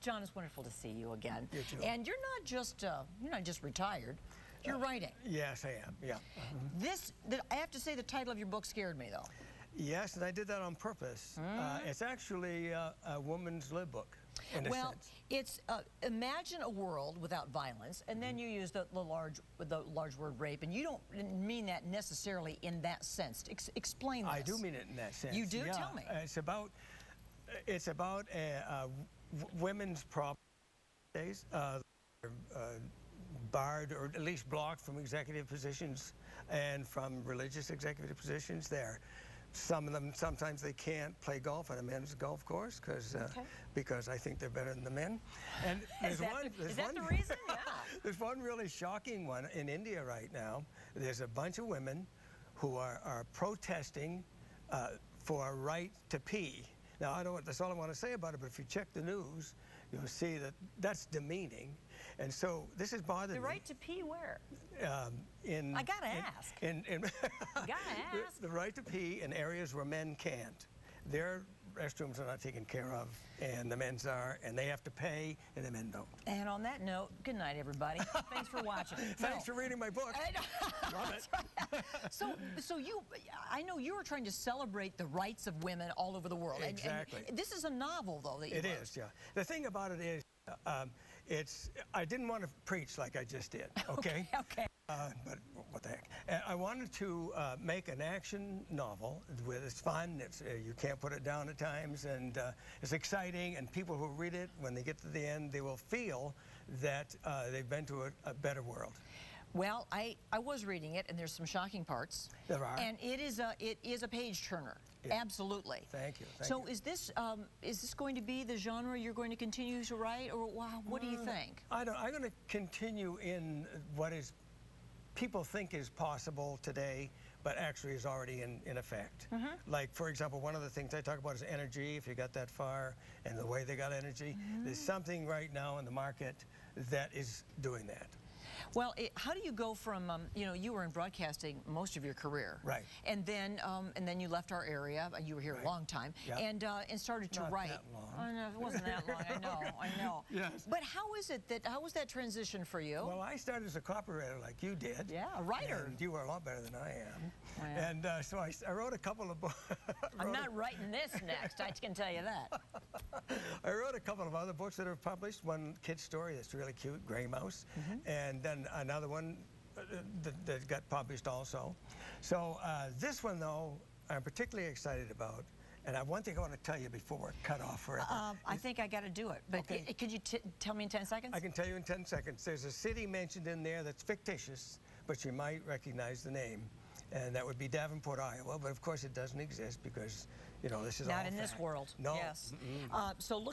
John, it's wonderful to see you again. You too. And you're not just retired. You're writing. Yes, I am. Yeah. I have to say, the title of your book scared me, though. Yes, and I did that on purpose. It's actually a woman's live book, in a sense. It's imagine a world without violence, and then you use the large word rape, and you don't mean that necessarily in that sense. Explain this. I do mean it in that sense. You do? Yeah. Tell me. It's about women's problems days. Barred or at least blocked from executive positions and from religious executive positions there. Some of them, sometimes they can't play golf on a men's golf course because I think they're better than the men. And is that the reason? Yeah. There's one really shocking one in India right now. There's a bunch of women who are protesting for a right to pee. Now, that's all I want to say about it, but if you check the news, you'll see that that's demeaning. And so this is bothering me. The right to pee where? I gotta ask. Gotta ask. The right to pee in areas where men can't. Their restrooms are not taken care of, and the men's are, and they have to pay, and the men don't. And on that note, good night, everybody. Thanks for watching. Thanks for reading my book. Love it. Right. So I know you were trying to celebrate the rights of women all over the world. Exactly. And this is a novel, though, that you wrote. It is, yeah. The thing about it is, I didn't want to preach like I just did, okay? Okay. But what the heck? I wanted to make an action novel where it's fun, you can't put it down at times, and it's exciting, and people who read it, when they get to the end, they will feel that they've been to a better world. Well, I was reading it, and there's some shocking parts. There are. And it is a page turner. Yeah. Absolutely. Thank you. Is this going to be the genre you're going to continue to write, or what do you think? I'm going to continue in what people think is possible today, but actually is already in effect. Like, for example, one of the things I talk about is energy, if you got that far, and the way they got energy. There's something right now in the market that is doing that. Well, how do you go from, you were in broadcasting most of your career. Right. And then you left our area, you were here a long time, and started to write. Not that long. Oh, no, it wasn't that long, I know. Yes. But how was that transition for you? Well, I started as a copywriter like you did. Yeah, a writer. And you were a lot better than I am. Oh, yeah. And so I wrote a couple of books. I'm not writing this next, I can tell you that. I wrote a couple of other books that are published. One kid's story that's really cute, Gray Mouse, and then another one that got published also. So this one, though, I'm particularly excited about. And one thing I want to tell you before we're cut off forever. I think I got to do it. But could you tell me in 10 seconds? I can tell you in 10 seconds. There's a city mentioned in there that's fictitious, but you might recognize the name. And that would be Davenport, Iowa. But of course it doesn't exist because, this is all not in this world. No. Yes. So look